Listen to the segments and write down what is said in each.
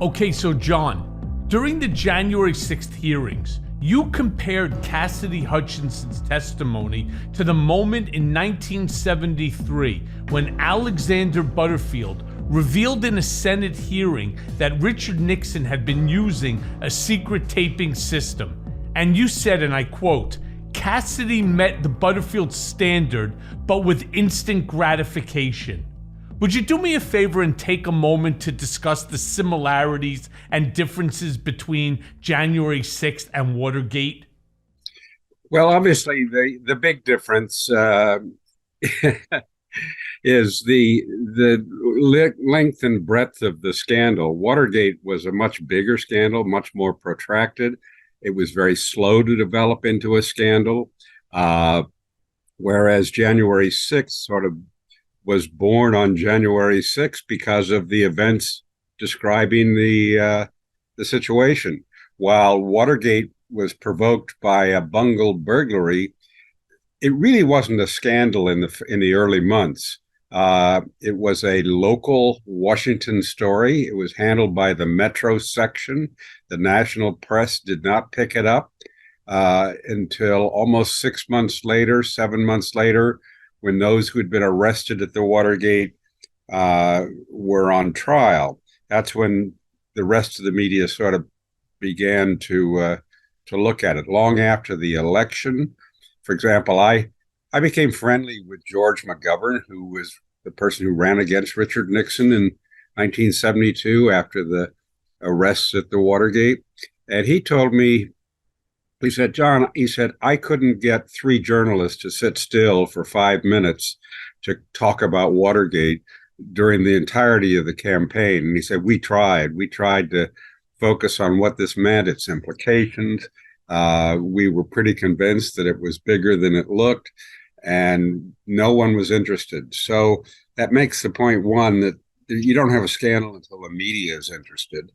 Okay, so John, during the January 6th hearings, you compared Cassidy Hutchinson's testimony to the moment in 1973 when Alexander Butterfield revealed in a Senate hearing that Richard Nixon had been using a secret taping system. And you said, and I quote, "Cassidy met the Butterfield standard, but with instant gratification." Would you do me a favor and take a moment to discuss the similarities and differences between January 6th and Watergate? Well, obviously, the big difference is the length and breadth of the scandal. Watergate was a much bigger scandal, much more protracted. It was very slow to develop into a scandal, whereas January 6th sort of was born on January 6th because of the events describing the situation. While Watergate was provoked by a bungled burglary, it really wasn't a scandal in the early months. It was a local Washington story. It was handled by the Metro section. The national press did not pick it up until almost 6 months later, 7 months later, when those who had been arrested at the Watergate were on trial. That's when the rest of the media sort of began to look at it. Long after the election, for example, I became friendly with George McGovern, who was the person who ran against Richard Nixon in 1972 after the arrests at the Watergate. And he told me, he said, "John," he said, "I couldn't get 3 journalists to sit still for 5 minutes to talk about Watergate during the entirety of the campaign." And he said, we tried to focus on what this meant, its implications. We were pretty convinced that it was bigger than it looked, and no one was interested. So that makes the point, one, that you don't have a scandal until the media is interested.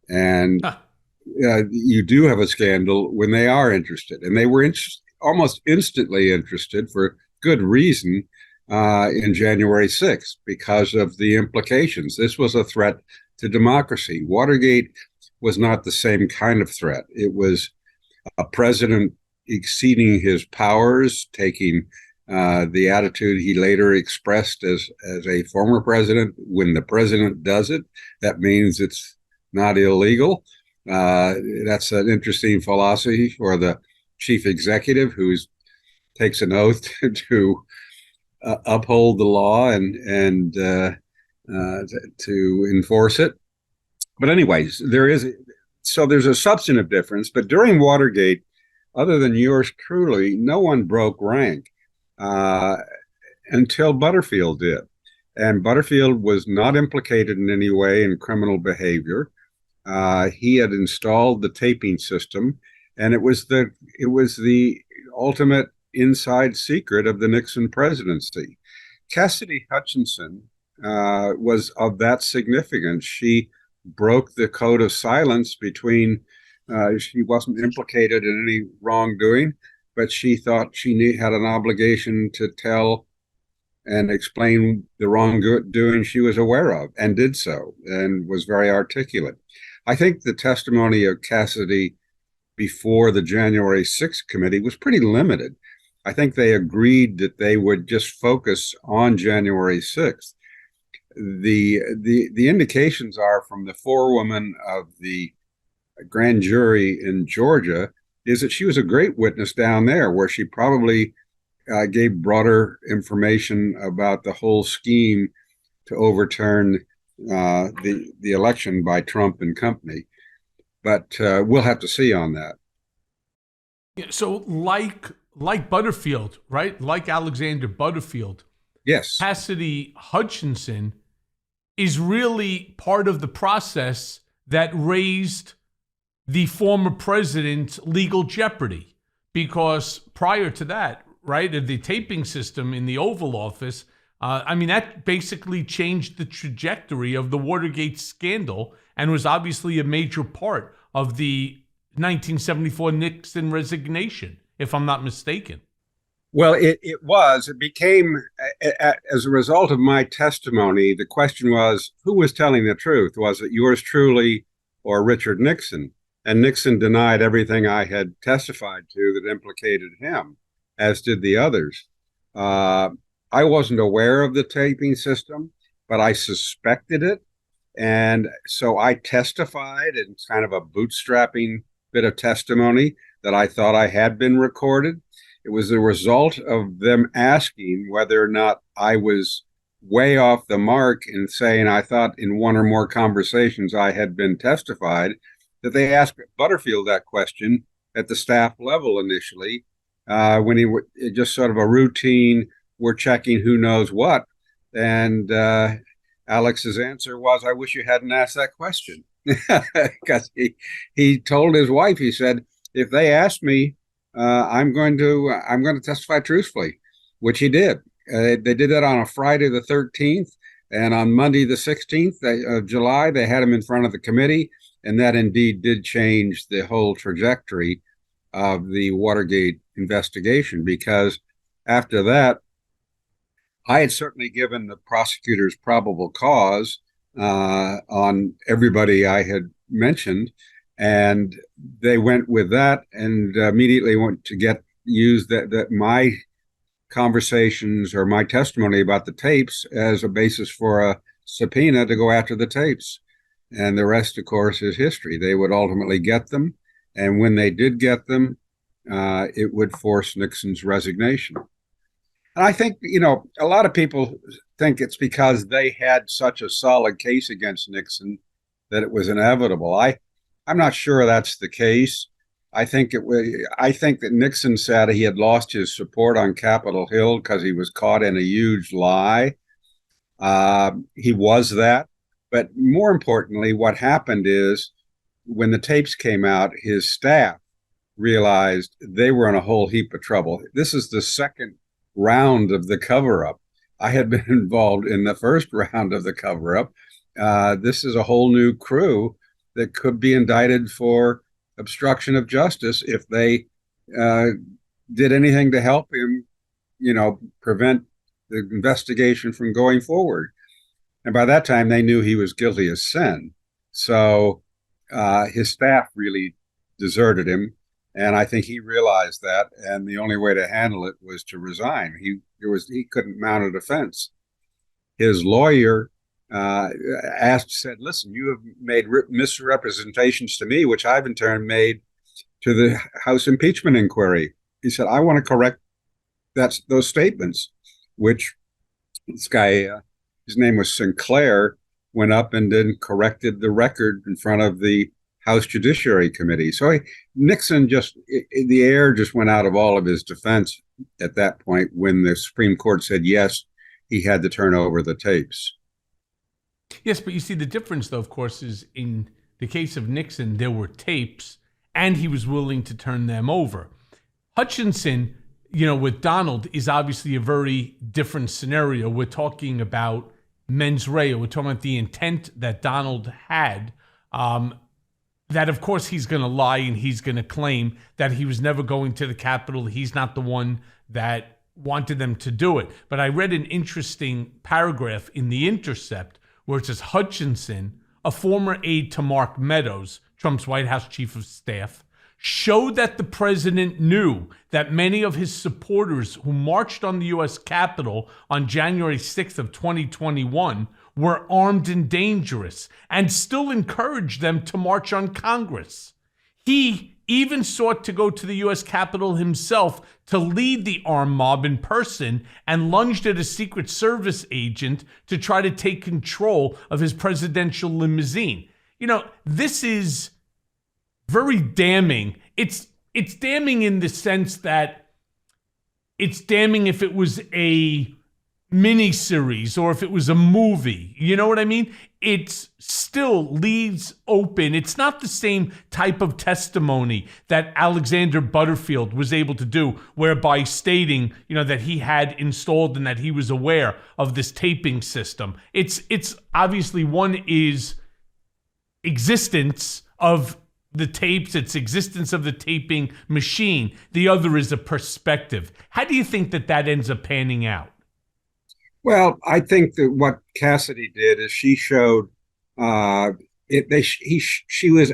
And you do have a scandal when they are interested. And they were almost instantly interested, for good reason, in January 6th because of the implications. This was a threat to democracy. Watergate was not the same kind of threat. It was a president exceeding his powers, taking the attitude he later expressed as a former president. When the president does it, that means it's not illegal. That's an interesting philosophy for the chief executive, who takes an oath to uphold the law and to enforce it. But anyways, there's a substantive difference. But during Watergate, other than yours truly, no one broke rank until Butterfield did. And Butterfield was not implicated in any way in criminal behavior. He had installed the taping system, and it was the ultimate inside secret of the Nixon presidency. Cassidy Hutchinson was of that significance. She broke the code of silence between, she wasn't implicated in any wrongdoing, but she thought she had an obligation to tell and explain the wrongdoing she was aware of, and did so, and was very articulate. I think the testimony of Cassidy before the January 6th committee was pretty limited. I think they agreed that they would just focus on January 6th. The indications are from the forewoman of the grand jury in Georgia is that she was a great witness down there, where she probably gave broader information about the whole scheme to overturn the election by Trump and company. But we'll have to see on that. Yeah, so like Butterfield, right? Like Alexander Butterfield, yes, Cassidy Hutchinson is really part of the process that raised the former president's legal jeopardy. Because prior to that, right, the taping system in the Oval Office, that basically changed the trajectory of the Watergate scandal and was obviously a major part of the 1974 Nixon resignation, if I'm not mistaken. Well, it became, as a result of my testimony, the question was, who was telling the truth? Was it yours truly or Richard Nixon. And Nixon denied everything I had testified to that implicated him, as did the others. I wasn't aware of the taping system, but I suspected it. And so I testified in kind of a bootstrapping bit of testimony that I thought I had been recorded. It was the result of them asking whether or not I was way off the mark in saying I thought in one or more conversations I had been testified, that they asked Butterfield that question at the staff level initially, when he just sort of a routine, we're checking who knows what. And Alex's answer was, I wish you hadn't asked that question. Because he told his wife, he said, if they ask me, I'm going to testify truthfully, which he did. They did that on a Friday the 13th, and on Monday the 16th of July, they had him in front of the committee, and that indeed did change the whole trajectory of the Watergate investigation, because after that, I had certainly given the prosecutors probable cause on everybody I had mentioned, and they went with that and immediately went to use that my conversations or my testimony about the tapes as a basis for a subpoena to go after the tapes. And the rest, of course, is history. They would ultimately get them. And when they did get them, it would force Nixon's resignation. And I think, a lot of people think it's because they had such a solid case against Nixon that it was inevitable. I'm not sure that's the case. I think that Nixon said he had lost his support on Capitol Hill because he was caught in a huge lie. He was that. But more importantly, what happened is when the tapes came out, his staff realized they were in a whole heap of trouble. This is the second round of the cover-up. I had been involved in the first round of the cover-up. This is a whole new crew that could be indicted for obstruction of justice if they did anything to help him, prevent the investigation from going forward. And by that time, they knew he was guilty as sin. So his staff really deserted him. And I think he realized that. And the only way to handle it was to resign. He couldn't mount a defense. His lawyer said, listen, you have made misrepresentations to me, which I've in turn made to the House impeachment inquiry. He said, I want to correct those statements, which this guy, his name was Sinclair, went up and then corrected the record in front of the House Judiciary Committee. So Nixon the air just went out of all of his defense at that point when the Supreme Court said, yes, he had to turn over the tapes. Yes, but you see the difference, though, of course, is in the case of Nixon, there were tapes and he was willing to turn them over. Hutchinson, with Donald is obviously a very different scenario. We're talking about mens rea. We're talking about the intent that Donald had, that, of course, he's going to lie and he's going to claim that he was never going to the Capitol. He's not the one that wanted them to do it. But I read an interesting paragraph in The Intercept where it says Hutchinson, a former aide to Mark Meadows, Trump's White House chief of staff, showed that the president knew that many of his supporters who marched on the U.S. Capitol on January 6th of 2021 were armed and dangerous and still encouraged them to march on Congress. He even sought to go to the U.S. Capitol himself to lead the armed mob in person and lunged at a Secret Service agent to try to take control of his presidential limousine. This is very damning. It's damning in the sense that it's damning if it was a miniseries or if it was a movie. You know what I mean? It still leaves open. It's not the same type of testimony that Alexander Butterfield was able to do, whereby stating, that he had installed and that he was aware of this taping system. It's obviously one is existence of the tapes, its existence of the taping machine. The other is a perspective. How do you think that ends up panning out? Well, I think that what Cassidy did is she showed she was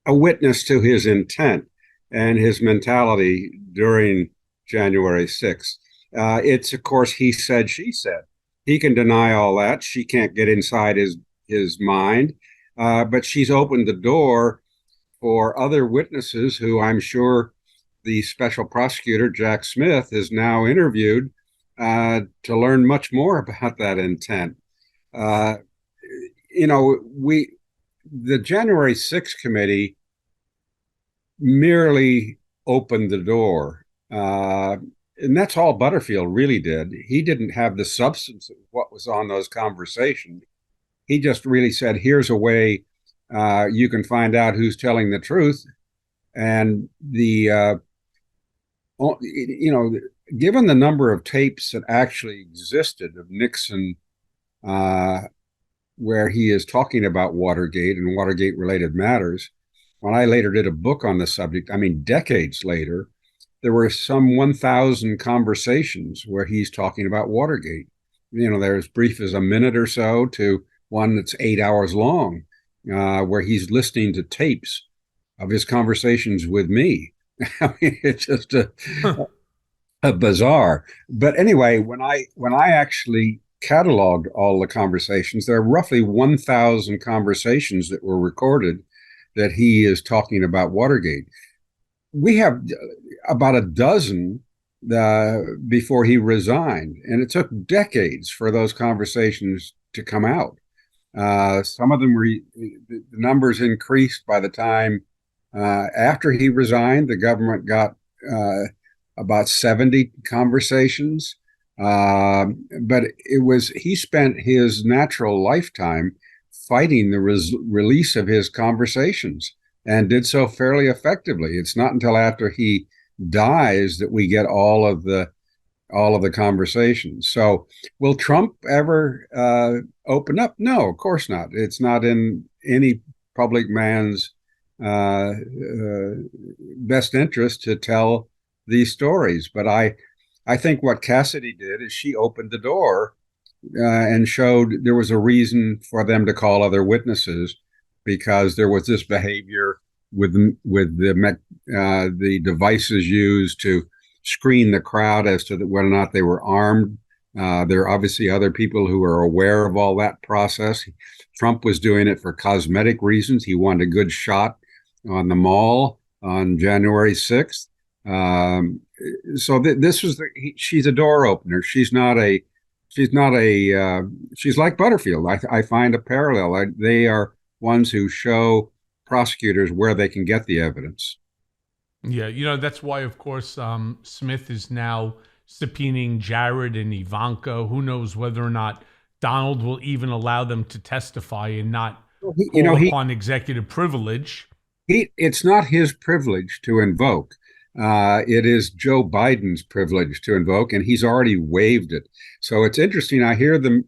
a witness to his intent and his mentality during January 6th. It's, of course, he said, she said. He can deny all that. She can't get inside his mind. But she's opened the door for other witnesses who I'm sure the special prosecutor, Jack Smith, has now interviewed to learn much more about that intent. The January 6th committee merely opened the door. And that's all Butterfield really did. He didn't have the substance of what was on those conversations. He just really said, here's a way you can find out who's telling the truth. And given the number of tapes that actually existed of Nixon, where he is talking about Watergate and Watergate-related matters, when I later did a book on the subject, decades later, there were some 1,000 conversations where he's talking about Watergate. They're as brief as a minute or so to one that's 8 hours long, where he's listening to tapes of his conversations with me. It's just a bizarre. But anyway, when I actually cataloged all the conversations, there are roughly 1,000 conversations that were recorded that he is talking about Watergate. We have about a dozen before he resigned, and it took decades for those conversations to come out. Some of them the numbers increased by the time after he resigned. The government got about 70 conversations, but he spent his natural lifetime fighting the release of his conversations, and did so fairly effectively. It's not until after he dies that we get all of the conversations. So will Trump ever open up? No, of course not. It's not in any public man's best interest to tell these stories. But I think what Cassidy did is she opened the door and showed there was a reason for them to call other witnesses, because there was this behavior with the devices used to screen the crowd as to whether or not they were armed. There are obviously other people who are aware of all that process. Trump was doing it for cosmetic reasons. He wanted a good shot on the mall on January 6th. This was she's a door opener. She's like Butterfield. I find a parallel. They are ones who show prosecutors where they can get the evidence. Yeah, that's why, of course, Smith is now subpoenaing Jared and Ivanka. Who knows whether or not Donald will even allow them to testify and not call upon executive privilege. It's not his privilege to invoke. It is Joe Biden's privilege to invoke, and he's already waived it. So it's interesting. I hear the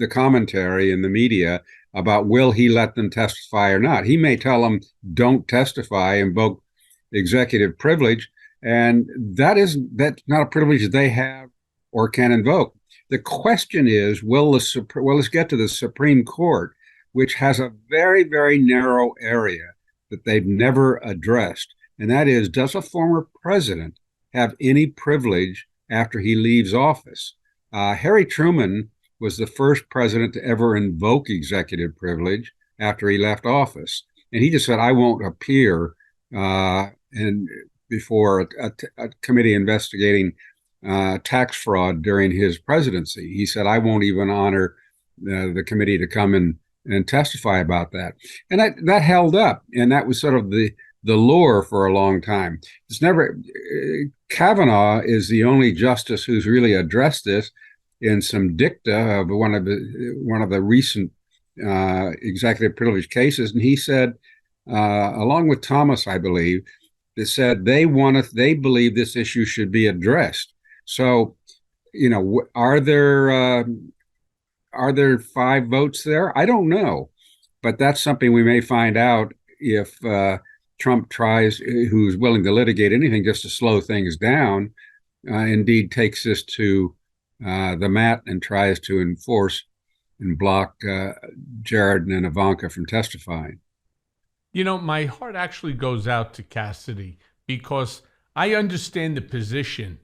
commentary in the media about will he let them testify or not. He may tell them, don't testify, invoke executive privilege, and that's not a privilege they have or can invoke. The question is, let's get to the Supreme Court, which has a very, very narrow area that they've never addressed, and that is, does a former president have any privilege after he leaves office? Harry Truman was the first president to ever invoke executive privilege after he left office, and he just said, I won't appear before a committee investigating tax fraud during his presidency. He said, I won't even honor the committee to come and testify about that. And that held up. And that was sort of the lure for a long time. It's never, Kavanaugh is the only justice who's really addressed this in some dicta of one of the recent executive privilege cases. And he said, along with Thomas, I believe, that said they believe this issue should be addressed. So, are there 5 votes there? I don't know, but that's something we may find out if Trump who's willing to litigate anything just to slow things down, indeed takes this to the mat and tries to enforce and block Jared and Ivanka from testifying. You know, my heart actually goes out to Cassidy because I understand the position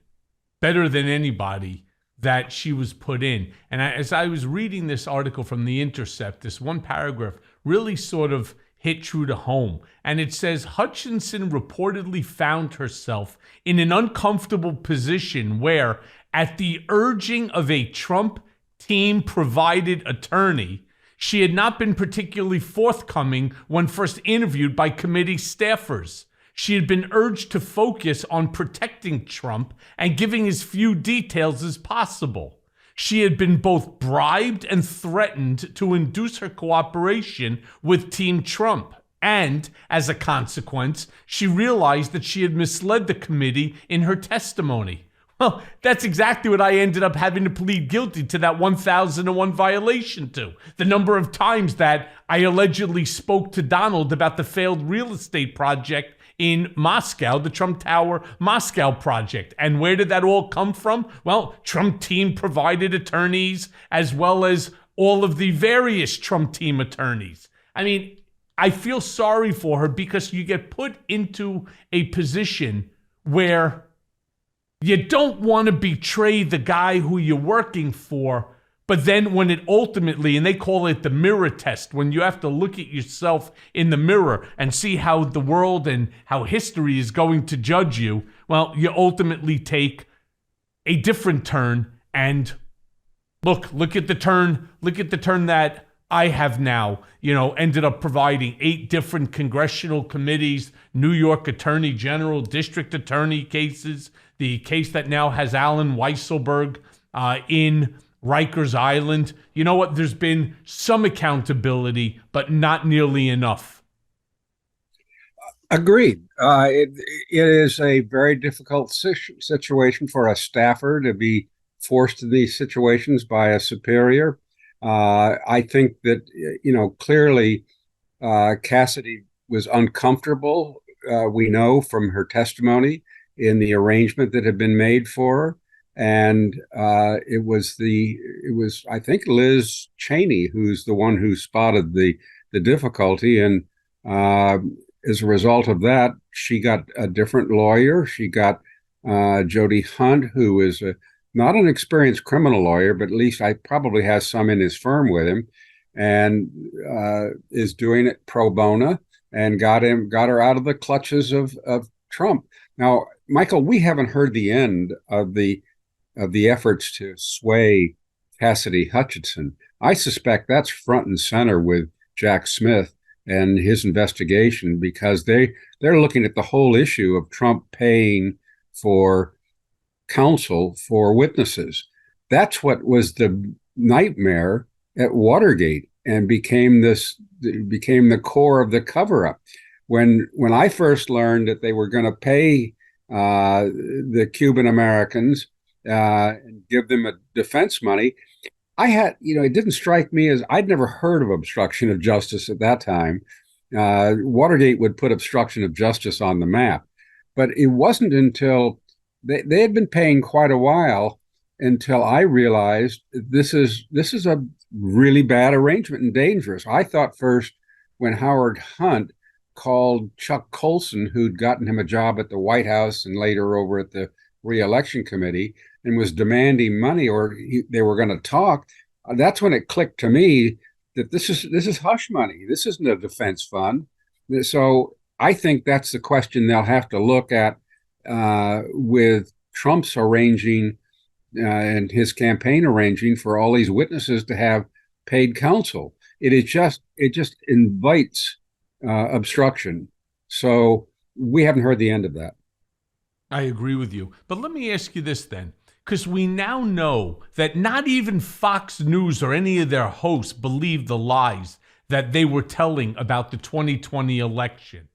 better than anybody that she was put in. And as I was reading this article from The Intercept, this one paragraph really sort of hit true to home. And it says, Hutchinson reportedly found herself in an uncomfortable position where, at the urging of a Trump team-provided attorney, she had not been particularly forthcoming when first interviewed by committee staffers. She had been urged to focus on protecting Trump and giving as few details as possible. She had been both bribed and threatened to induce her cooperation with Team Trump. And, as a consequence, she realized that she had misled the committee in her testimony. Well, that's exactly what I ended up having to plead guilty to that 1001 violation to. The number of times that I allegedly spoke to Donald about the failed real estate project in Moscow, the Trump Tower Moscow project. And where did that all come from? Well, Trump team provided attorneys, as well as all of the various Trump team attorneys. I mean, I feel sorry for her because you get put into a position where you don't want to betray the guy who you're working for, but then when it ultimately, and they call it the mirror test, when you have to look at yourself in the mirror and see how the world and how history is going to judge you, well, you ultimately take a different turn. And look at the turn that I have now, ended up providing 8 different congressional committees, New York Attorney General, District Attorney cases, the case that now has Alan Weisselberg in Rikers Island. You know what? There's been some accountability, but not nearly enough. Agreed. It is a very difficult situation for a staffer to be forced to these situations by a superior. I think that, clearly Cassidy was uncomfortable, we know from her testimony, in the arrangement that had been made for her. And it was, I think, Liz Cheney, who's the one who spotted the difficulty. And as a result of that, she got a different lawyer. She got Jody Hunt, who is not an experienced criminal lawyer, but at least probably has some in his firm with him, and is doing it pro bono, and got her out of the clutches of Trump. Now, Michael, we haven't heard the end of the efforts to sway Cassidy Hutchinson. I suspect that's front and center with Jack Smith and his investigation, because they're looking at the whole issue of Trump paying for counsel for witnesses. That's what was the nightmare at Watergate, and became the core of the cover-up. When I first learned that they were going to pay the Cuban Americans and give them a defense money, I had, it didn't strike me as, I'd never heard of obstruction of justice at that time. Watergate would put obstruction of justice on the map, but it wasn't until they had been paying quite a while until I realized this is a really bad arrangement and dangerous. I thought first, when Howard Hunt called Chuck Colson, who'd gotten him a job at the White House and later over at the Re-election Committee, and was demanding money, or they were going to talk, that's when it clicked to me that this is hush money. This isn't a defense fund. So I think that's the question they'll have to look at with Trump's arranging and his campaign arranging for all these witnesses to have paid counsel. It just invites obstruction. So we haven't heard the end of that. I agree with you. But let me ask you this then, because we now know that not even Fox News or any of their hosts believed the lies that they were telling about the 2020 election.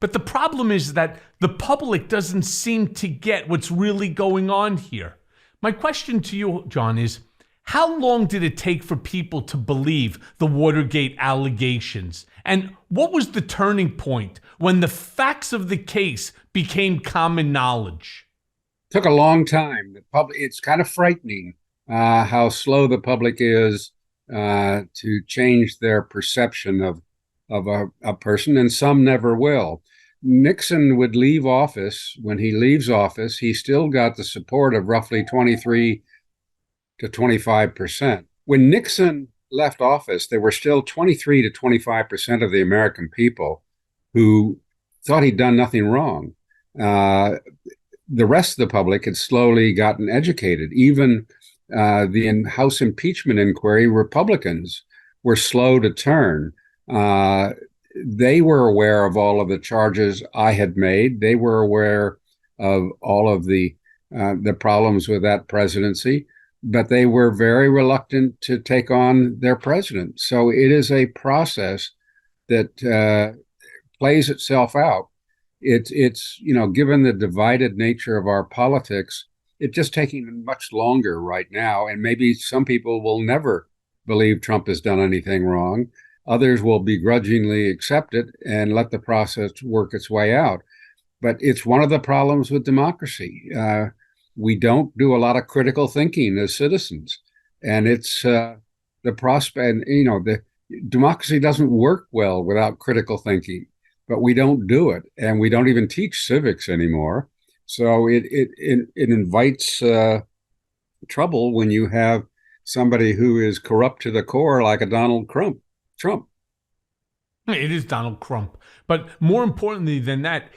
But the problem is that the public doesn't seem to get what's really going on here. My question to you, John, is how long did it take for people to believe the Watergate allegations? And what was the turning point when the facts of the case became common knowledge? It took a long time. It's kind of frightening how slow the public is to change their perception of a person, and some never will. Nixon would leave office. When he leaves office, he still got the support of roughly 23 to 25%. When Nixon left office, there were still 23 to 25% of the American people who thought he'd done nothing wrong. The rest of the public had slowly gotten educated. Even the House impeachment inquiry, Republicans were slow to turn. They were aware of all of the charges I had made. They were aware of all of the problems with that presidency, but they were very reluctant to take on their president. So it is a process that plays itself out. It's given the divided nature of our politics, it's just taking much longer right now. And maybe some people will never believe Trump has done anything wrong. Others will begrudgingly accept it and let the process work its way out. But it's one of the problems with democracy. We don't do a lot of critical thinking as citizens. And it's the prospect, the democracy doesn't work well without critical thinking, but we don't do it. And we don't even teach civics anymore. So it invites trouble when you have somebody who is corrupt to the core, like a Donald Trump. It is Donald Trump. But more importantly than that,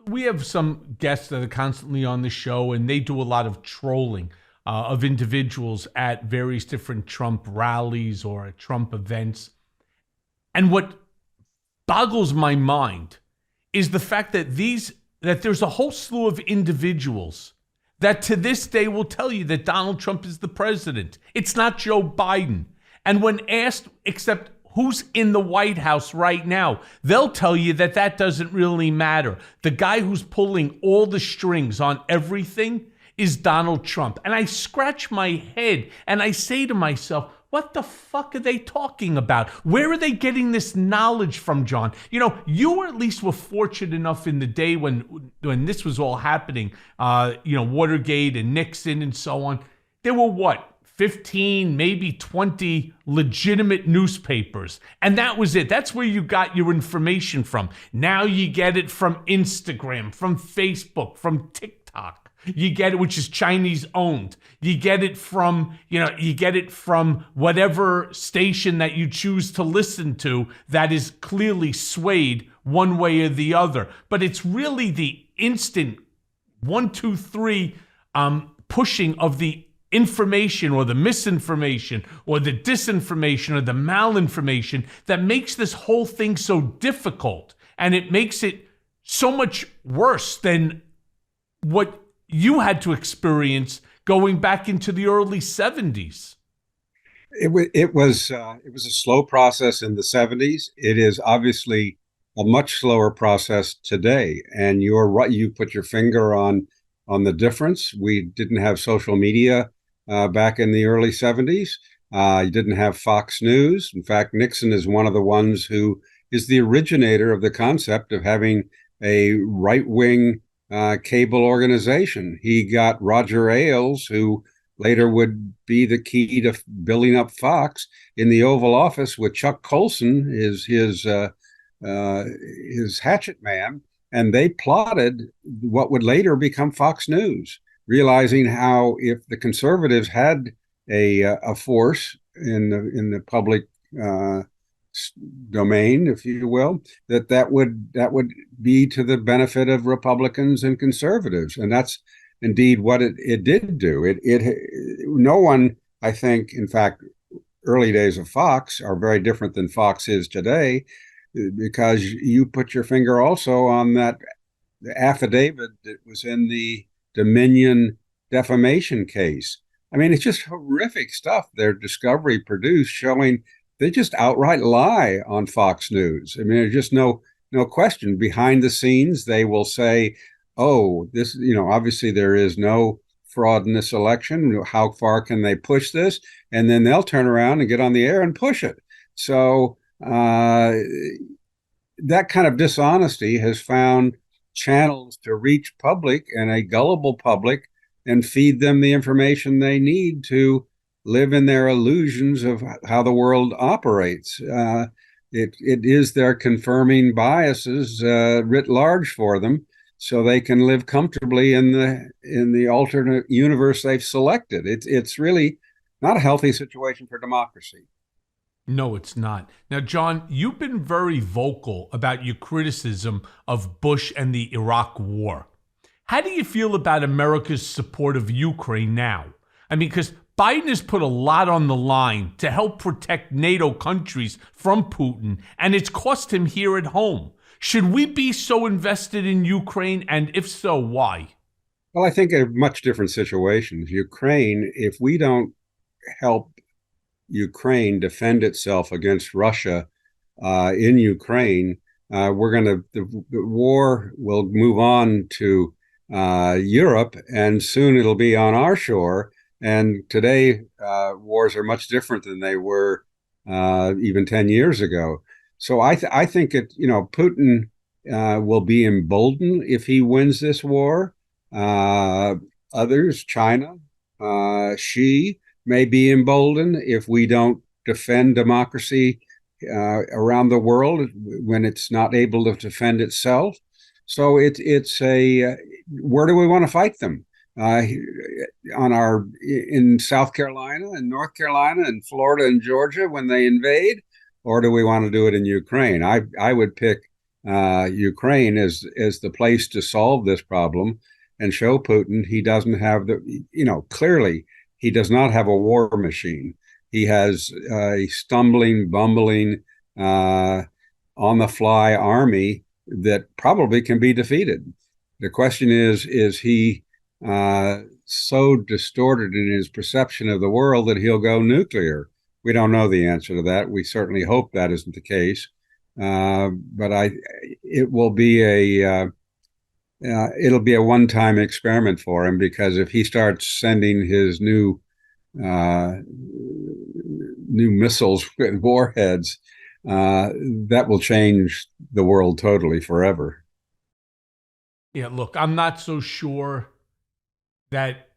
we have some guests that are constantly on the show, and they do a lot of trolling of individuals at various different Trump rallies or at Trump events. And what boggles my mind is the fact that there's a whole slew of individuals that to this day will tell you that Donald Trump is the president. It's not Joe Biden. And when asked, except who's in the White House right now, they'll tell you that doesn't really matter. The guy who's pulling all the strings on everything is Donald Trump. And I scratch my head and I say to myself, what the fuck are they talking about? Where are they getting this knowledge from, John? You at least were fortunate enough in the day when this was all happening, Watergate and Nixon and so on. There were 15, maybe 20 legitimate newspapers. And that was it. That's where you got your information from. Now you get it from Instagram, from Facebook, from TikTok. You get it, which is Chinese owned. You get it from whatever station that you choose to listen to that is clearly swayed one way or the other. But it's really the instant 1, 2, 3 pushing of the information or the misinformation or the disinformation or the malinformation that makes this whole thing so difficult. And it makes it so much worse than what you had to experience going back into the early 70s. It was a slow process in the 70s. It is obviously a much slower process today. And you're right. You put your finger on the difference. We didn't have social media back in the early 70s. You didn't have Fox News. In fact, Nixon is one of the ones who is the originator of the concept of having a right-wing cable organization. He got Roger Ailes, who later would be the key to building up Fox, in the Oval Office with Chuck Colson, his hatchet man, and they plotted what would later become Fox News, realizing how if the conservatives had a force in the public domain, if you will, that would be to the benefit of Republicans and conservatives, and that's indeed what it did do. No one, I think, in fact, early days of Fox are very different than Fox is today, because you put your finger also on that affidavit that was in the Dominion defamation case. I mean, it's just horrific stuff their Discovery produced, showing they just outright lie on Fox News. I mean, there's just no question. Behind the scenes, they will say, oh, this, obviously there is no fraud in this election. How far can they push this? And then they'll turn around and get on the air and push it. So that kind of dishonesty has found channels to reach public, and a gullible public, and feed them the information they need to live in their illusions of how the world operates. It is their confirming biases writ large for them, so they can live comfortably in the alternate universe they've selected. It's really not a healthy situation for democracy. No, it's not. Now, John, you've been very vocal about your criticism of Bush and the Iraq War. How do you feel about America's support of Ukraine now? I mean, because Biden has put a lot on the line to help protect NATO countries from Putin, and it's cost him here at home. Should we be so invested in Ukraine, and if so, why? Well, I think a much different situation. Ukraine, if we don't help Ukraine defend itself against Russia in Ukraine, the war will move on to Europe, and soon it'll be on our shore. And today, wars are much different than they were even 10 years ago. So I think Putin will be emboldened if he wins this war. Others, China, Xi, may be emboldened if we don't defend democracy around the world when it's not able to defend itself. So it's where do we want to fight them? In South Carolina and North Carolina and Florida and Georgia when they invade, or do we want to do it in Ukraine? I would pick Ukraine as the place to solve this problem and show Putin he doesn't have clearly he does not have a war machine. He has a stumbling, bumbling, on-the-fly army that probably can be defeated. The question is he so distorted in his perception of the world that he'll go nuclear? We don't know the answer to that. We certainly hope that isn't the case. But it will be it'll be a one-time experiment for him, because if he starts sending his new missiles and warheads, that will change the world totally forever. Yeah, look, I'm not so sure that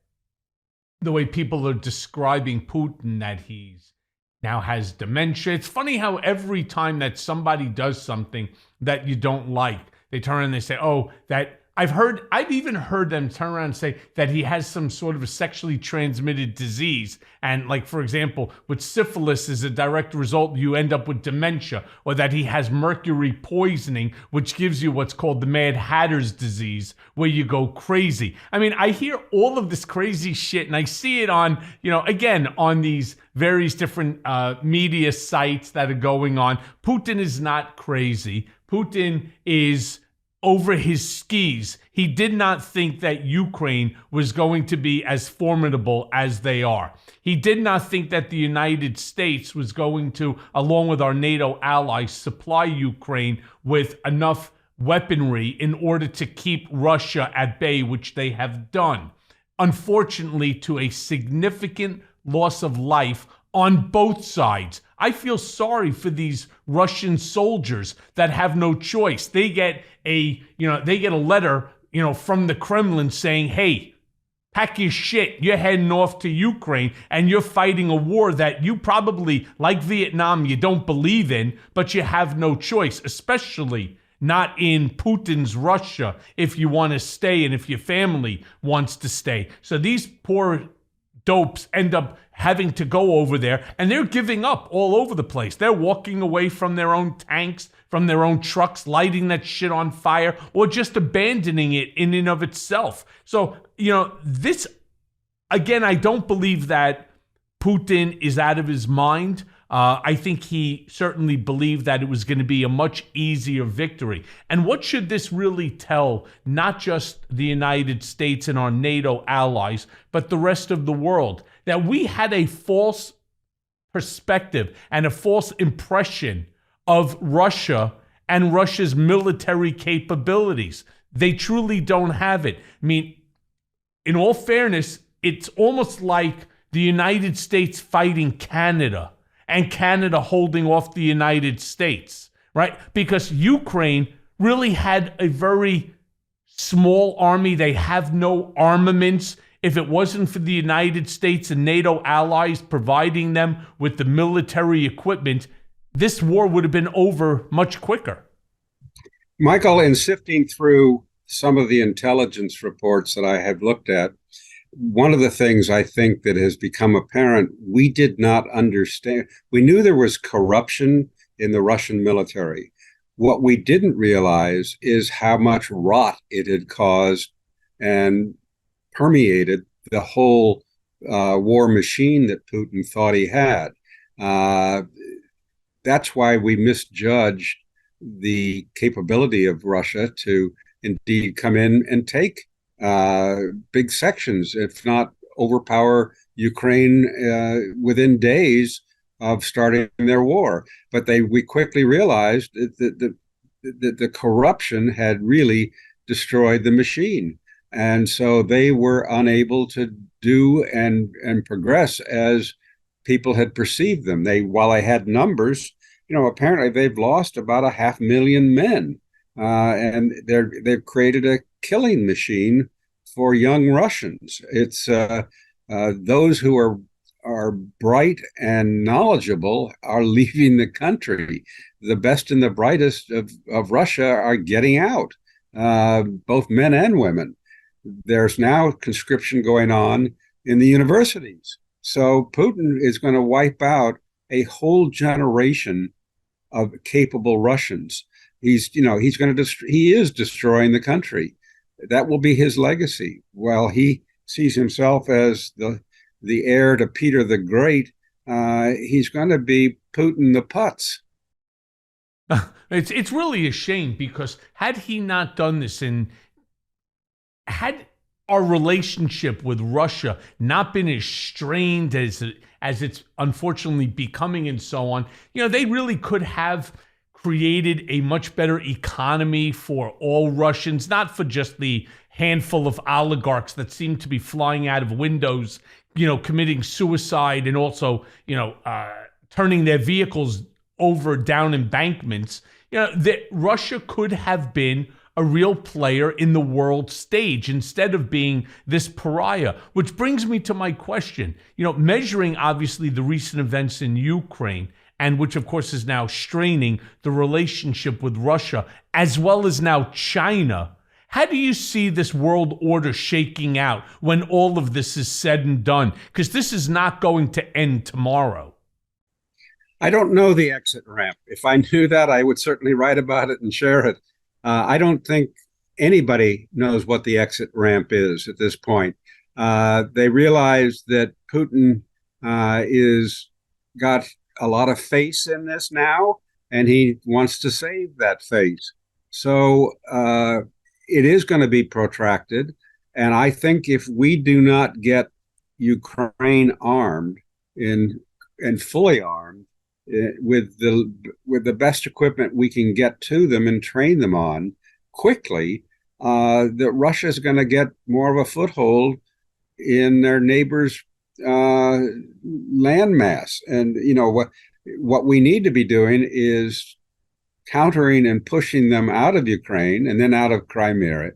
the way people are describing Putin, that he's now has dementia. It's funny how every time that somebody does something that you don't like, they turn and they say, oh, that I've even heard them turn around and say that he has some sort of a sexually transmitted disease. And like, for example, with syphilis as a direct result, you end up with dementia, or that he has mercury poisoning, which gives you what's called the Mad Hatter's disease, where you go crazy. I mean, I hear all of this crazy shit, and I see it on, again, on these various different media sites that are going on. Putin is not crazy. Putin is over his skis. He did not think that Ukraine was going to be as formidable as they are. He did not think that the United States was going to, along with our NATO allies, supply Ukraine with enough weaponry in order to keep Russia at bay, which they have done. Unfortunately, to a significant loss of life on both sides. I feel sorry for these Russian soldiers that have no choice. They get a letter, from the Kremlin saying, hey, pack your shit. You're heading off to Ukraine and you're fighting a war that you probably, like Vietnam, you don't believe in, but you have no choice, especially not in Putin's Russia, if you want to stay and if your family wants to stay. So these poor dopes end up having to go over there, and they're giving up all over the place. They're walking away from their own tanks, from their own trucks, lighting that shit on fire, or just abandoning it in and of itself. So, this, again, I don't believe that Putin is out of his mind. I think he certainly believed that it was going to be a much easier victory. And what should this really tell not just the United States and our NATO allies, but the rest of the world? That we had a false perspective and a false impression of Russia and Russia's military capabilities. They truly don't have it. I mean, in all fairness, it's almost like the United States fighting Canada and Canada holding off the United States, right? Because Ukraine really had a very small army. They have no armaments If it wasn't for the United States and NATO allies providing them with the military equipment, this war would have been over much quicker. Michael, in sifting through some of the intelligence reports that I have looked at, one of the things I think that has become apparent, we did not understand. We knew there was corruption in the Russian military. What we didn't realize is how much rot it had caused and permeated the whole war machine that Putin thought he had. That's why we misjudged the capability of Russia to indeed come in and take big sections, if not overpower Ukraine within days of starting their war. But we quickly realized that the corruption had really destroyed the machine. And so they were unable to do and progress as people had perceived them. While they had numbers, apparently they've lost about 500,000 men. And they've created a killing machine for young Russians. It's those who are bright and knowledgeable are leaving the country. The best and the brightest of Russia are getting out, both men and women. There's now conscription going on in the universities. So Putin is going to wipe out a whole generation of capable Russians. He is destroying the country. That will be his legacy. While he sees himself as the heir to Peter the Great, he's going to be Putin the Putz. It's really a shame, because had he not done this, and had our relationship with Russia not been as strained as it's unfortunately becoming and so on, they really could have created a much better economy for all Russians, not for just the handful of oligarchs that seem to be flying out of windows, committing suicide, and also, turning their vehicles over down embankments. That Russia could have been a real player in the world stage instead of being this pariah. Which brings me to my question. Measuring obviously the recent events in Ukraine, and which of course is now straining the relationship with Russia, as well as now China. How do you see this world order shaking out when all of this is said and done? Because this is not going to end tomorrow. I don't know the exit ramp. If I knew that, I would certainly write about it and share it. I don't think anybody knows what the exit ramp is at this point. They realize that Putin is got a lot of face in this now, and he wants to save that face. So it is going to be protracted. And I think if we do not get Ukraine armed and fully armed with the best equipment we can get to them and train them on quickly, that Russia is going to get more of a foothold in their neighbors' landmass. And what we need to be doing is countering and pushing them out of Ukraine and then out of Crimea,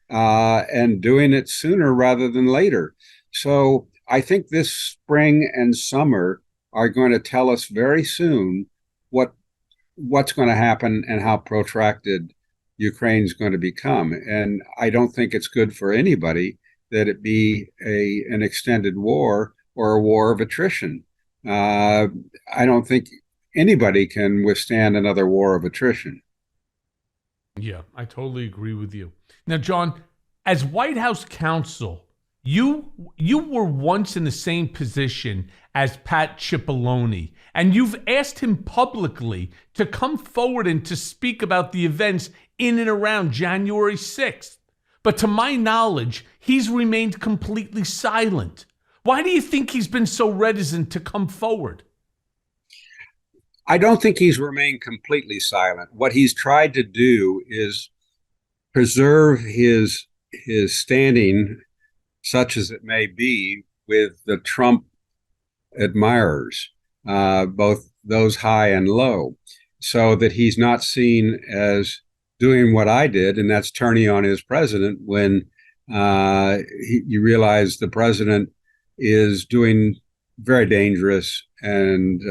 and doing it sooner rather than later. So I think this spring and summer are going to tell us very soon what's going to happen and how protracted Ukraine's going to become. And I don't think it's good for anybody that it be an extended war or a war of attrition. I don't think anybody can withstand another war of attrition. Yeah, I totally agree with you. Now, John, as White House Counsel, you were once in the same position as Pat Cipollone, and you've asked him publicly to come forward and to speak about the events in and around January 6th. But to my knowledge, he's remained completely silent. Why do you think he's been so reticent to come forward? I don't think he's remained completely silent. What he's tried to do is preserve his standing, such as it may be, with the Trump admirers, both those high and low, so that he's not seen as doing what I did, and that's turning on his president when you realize the president is doing very dangerous and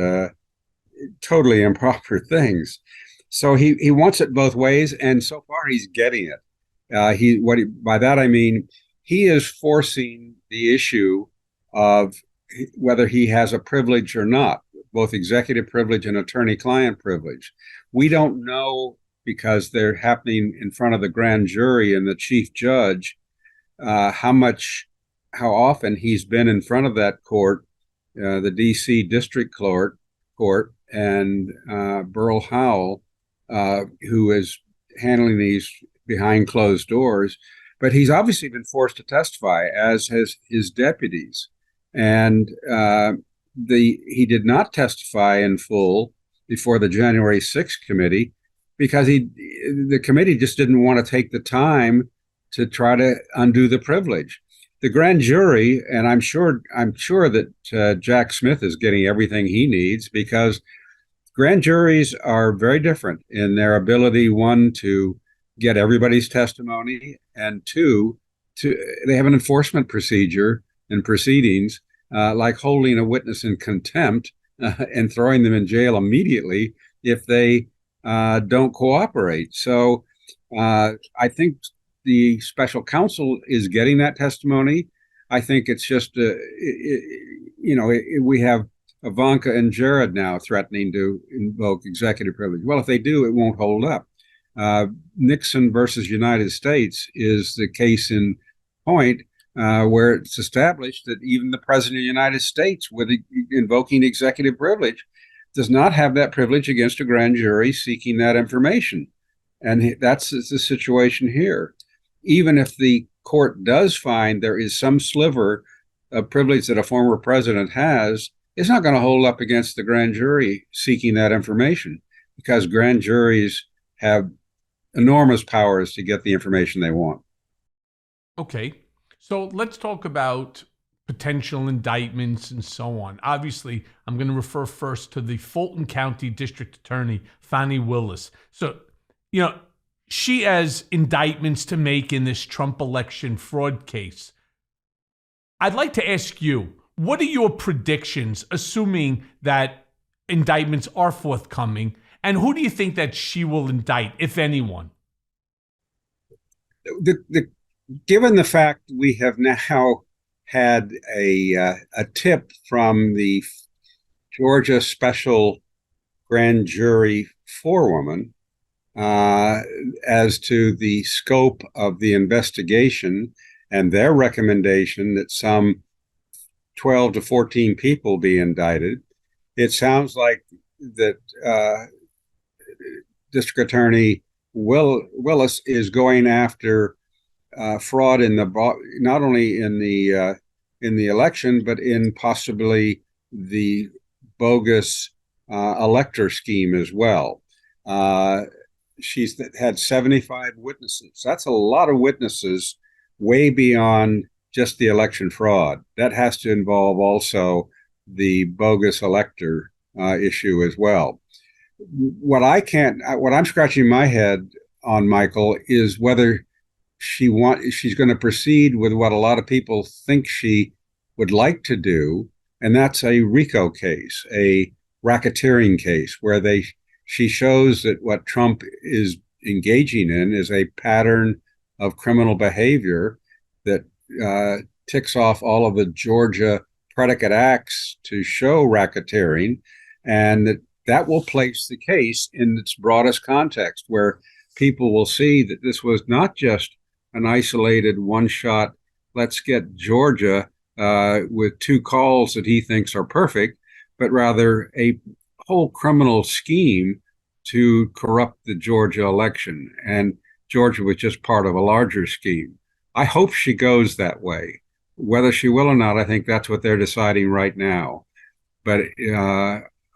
totally improper things. So he wants it both ways, and so far he's getting it. By that I mean he is forcing the issue of whether he has a privilege or not, both executive privilege and attorney-client privilege. We don't know because they're happening in front of the grand jury and the chief judge how often he's been in front of that court, the D.C. District Court, and Burl Howell, who is handling these behind closed doors. But he's obviously been forced to testify, as has his deputies. And he did not testify in full before the January 6th committee because the committee just didn't want to take the time to try to undo the privilege. The grand jury, and I'm sure that Jack Smith is getting everything he needs, because grand juries are very different in their ability, one, to get everybody's testimony, and two, they have an enforcement procedure and proceedings, like holding a witness in contempt and throwing them in jail immediately if they don't cooperate. So I think the special counsel is getting that testimony. I think it's just, we have Ivanka and Jared now threatening to invoke executive privilege. Well, if they do, it won't hold up. Nixon versus United States is the case in point where it's established that even the President of the United States, with invoking executive privilege, does not have that privilege against a grand jury seeking that information. And that's the situation here. Even if the court does find there is some sliver of privilege that a former president has, it's not going to hold up against the grand jury seeking that information, because grand juries have enormous powers to get the information they want. Okay, so let's talk about potential indictments and so on. Obviously, I'm going to refer first to the Fulton County District Attorney, Fani Willis. So, she has indictments to make in this Trump election fraud case. I'd like to ask you, what are your predictions, assuming that indictments are forthcoming, and who do you think that she will indict, if anyone? Given the fact we have now had a tip from the Georgia Special Grand Jury forewoman as to the scope of the investigation and their recommendation that some 12 to 14 people be indicted, it sounds like that District Attorney Willis is going after fraud in not only in the election, but in possibly the bogus elector scheme as well. She's had 75 witnesses. That's a lot of witnesses, way beyond just the election fraud. That has to involve also the bogus elector issue as well. What I'm scratching my head on, Michael, is whether she's going to proceed with what a lot of people think she would like to do, and that's a RICO case, a racketeering case, where she shows that what Trump is engaging in is a pattern of criminal behavior that ticks off all of the Georgia predicate acts to show racketeering, and that will place the case in its broadest context, where people will see that this was not just an isolated one-shot, let's get Georgia with two calls that he thinks are perfect, but rather a whole criminal scheme to corrupt the Georgia election. And Georgia was just part of a larger scheme. I hope she goes that way. Whether she will or not, I think that's what they're deciding right now. But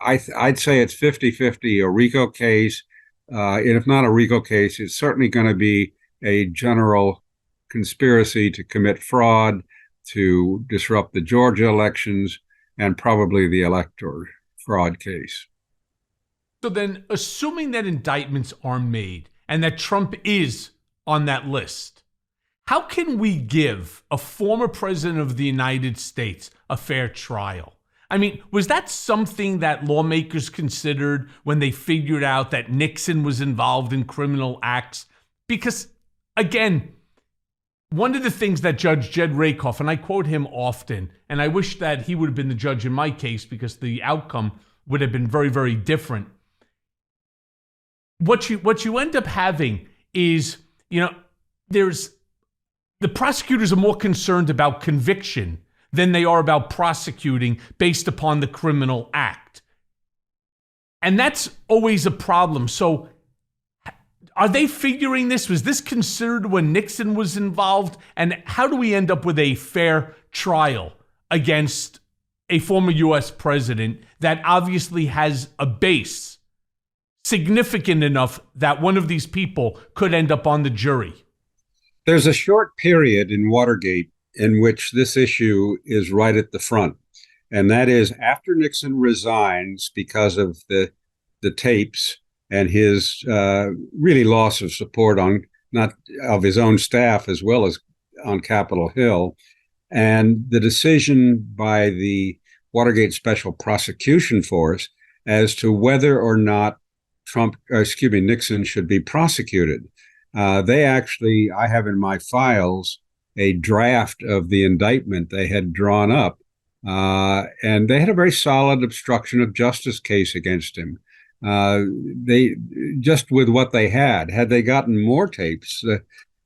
I'd say it's 50-50 a RICO case. And if not a RICO case, it's certainly going to be a general conspiracy to commit fraud, to disrupt the Georgia elections, and probably the elector fraud case. So then, assuming that indictments are made and that Trump is on that list, how can we give a former president of the United States a fair trial? I mean, was that something that lawmakers considered when they figured out that Nixon was involved in criminal acts? Because, again, one of the things that Judge Jed Rakoff, and I quote him often, and I wish that he would have been the judge in my case because the outcome would have been very, very different. What you end up having is, the prosecutors are more concerned about conviction than they are about prosecuting based upon the criminal act. And that's always a problem. So are they figuring this? Was this considered when Nixon was involved? And how do we end up with a fair trial against a former U.S. president that obviously has a base significant enough that one of these people could end up on the jury? There's a short period in Watergate in which this issue is right at the front. And that is after Nixon resigns because of the tapes and his really loss of support on not of his own staff as well as on Capitol Hill, and the decision by the Special Prosecution Force as to whether or not Nixon should be prosecuted. I have in my files a draft of the indictment they had drawn up, and they had a very solid obstruction of justice case against him. They just with what they had they gotten more tapes,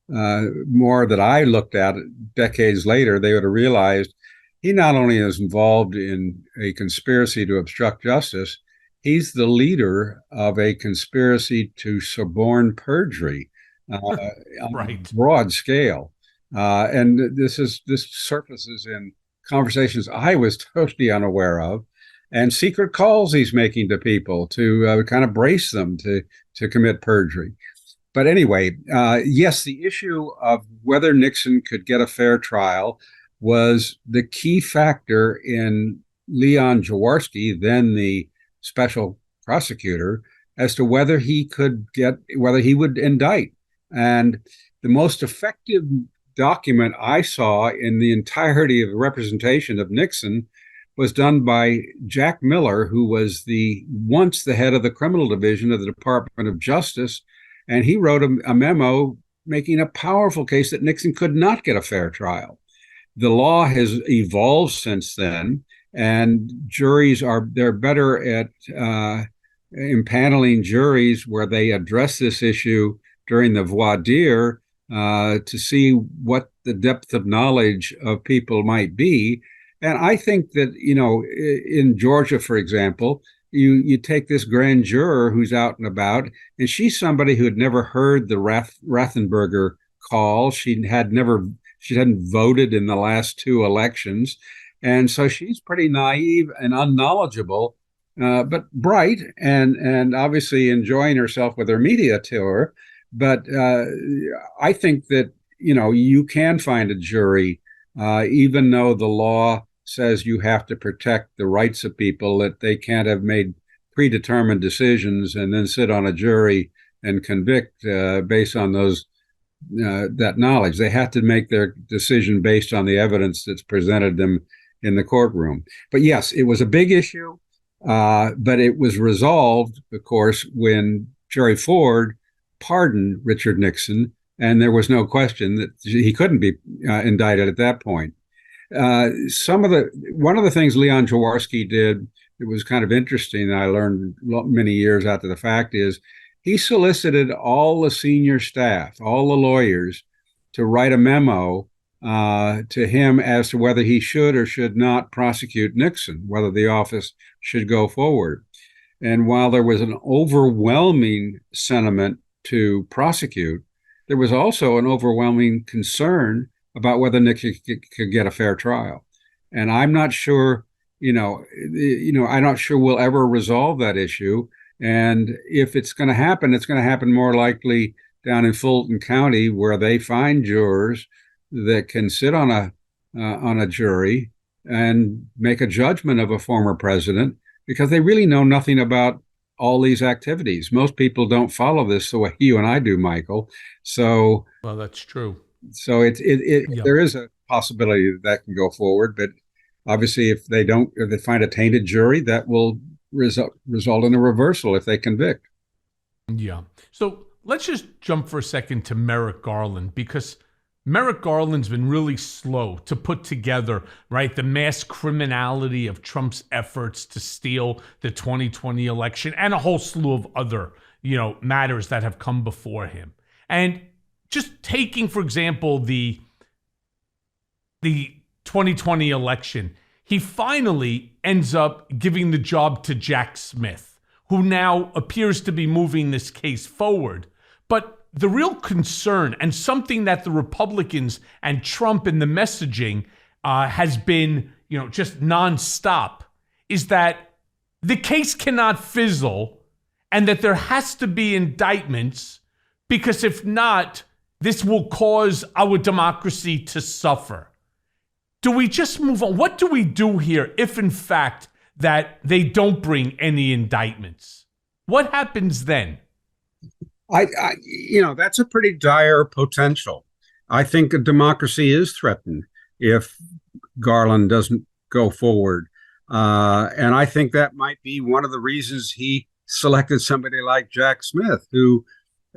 more that I looked at decades later, they would have realized he not only is involved in a conspiracy to obstruct justice, he's the leader of a conspiracy to suborn perjury on a broad scale. And this surfaces in conversations I was totally unaware of, and secret calls he's making to people to kind of brace them to commit perjury. But anyway, yes, the issue of whether Nixon could get a fair trial was the key factor in Leon Jaworski, then the special prosecutor, as to whether he would indict. And the most effective document I saw in the entirety of the representation of Nixon was done by Jack Miller, who was once the head of the criminal division of the Department of Justice. And he wrote a memo making a powerful case that Nixon could not get a fair trial. The law has evolved since then, and they're better at impaneling juries where they address this issue during the voir dire to see what the depth of knowledge of people might be. And I think that, in Georgia, for example, you take this grand juror who's out and about, and she's somebody who had never heard the Rathenberger call. She hadn't voted in the last two elections. And so she's pretty naive and unknowledgeable, but bright and obviously enjoying herself with her media tour. But I think that, you can find a jury, even though the law says you have to protect the rights of people, that they can't have made predetermined decisions and then sit on a jury and convict based on that knowledge. They have to make their decision based on the evidence that's presented them in the courtroom. But yes, it was a big issue, but it was resolved, of course, when Jerry Ford pardoned Richard Nixon, and there was no question that he couldn't be indicted at that point. One of the things Leon Jaworski did that was kind of interesting that I learned many years after the fact is he solicited all the senior staff, all the lawyers, to write a memo to him as to whether he should or should not prosecute Nixon, whether the office should go forward. And while there was an overwhelming sentiment to prosecute, there was also an overwhelming concern about whether Nixon could get a fair trial. And I'm not sure, I'm not sure we'll ever resolve that issue. And if it's going to happen more likely down in Fulton County, where they find jurors that can sit on a jury and make a judgment of a former president, because they really know nothing about all these activities. Most people don't follow this the way you and I do, Michael. So, well, that's true. So Yeah. there is a possibility that can go forward, but obviously, if they find a tainted jury, that will result in a reversal if they convict. Yeah. So let's just jump for a second to Merrick Garland, because Merrick Garland's been really slow to put together, right, the mass criminality of Trump's efforts to steal the 2020 election and a whole slew of other, matters that have come before him. And just taking, for example, the 2020 election, he finally ends up giving the job to Jack Smith, who now appears to be moving this case forward. But the real concern, and something that the Republicans and Trump in the messaging has been, just nonstop, is that the case cannot fizzle and that there has to be indictments, because if not, this will cause our democracy to suffer. Do we just move on? What do we do here if, in fact, that they don't bring any indictments? What happens then? That's a pretty dire potential. I think a democracy is threatened if Garland doesn't go forward. And I think that might be one of the reasons he selected somebody like Jack Smith, who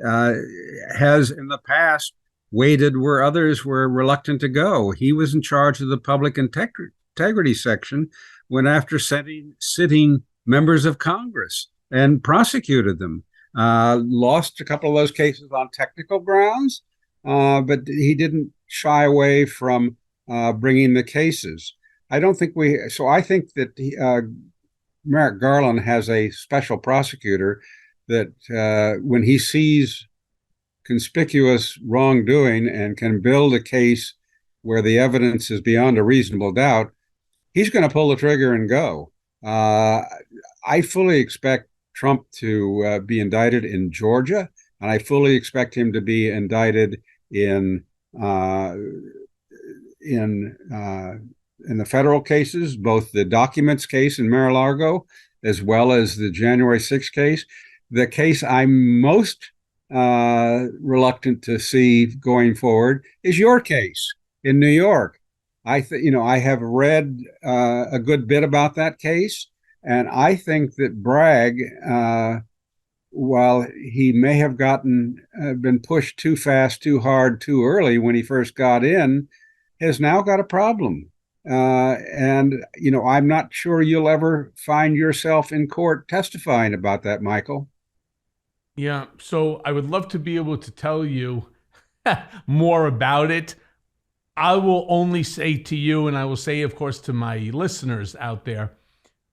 has in the past waited where others were reluctant to go. He was in charge of the public integrity section when, after sitting members of Congress and prosecuted them, lost a couple of those cases on technical grounds, but he didn't shy away from bringing the cases. I think that Merrick Garland has a special prosecutor that when he sees conspicuous wrongdoing and can build a case where the evidence is beyond a reasonable doubt, he's going to pull the trigger and go. I fully expect Trump to be indicted in Georgia, and I fully expect him to be indicted in the federal cases, both the documents case in Mar-a-Lago as well as the January 6th case. The case I'm most reluctant to see going forward is your case in New York. I have read a good bit about that case, and I think that Bragg, while he may have been pushed too fast, too hard, too early when he first got in, has now got a problem. And I'm not sure you'll ever find yourself in court testifying about that, Michael. Yeah, so I would love to be able to tell you more about it. I will only say to you, and I will say, of course, to my listeners out there,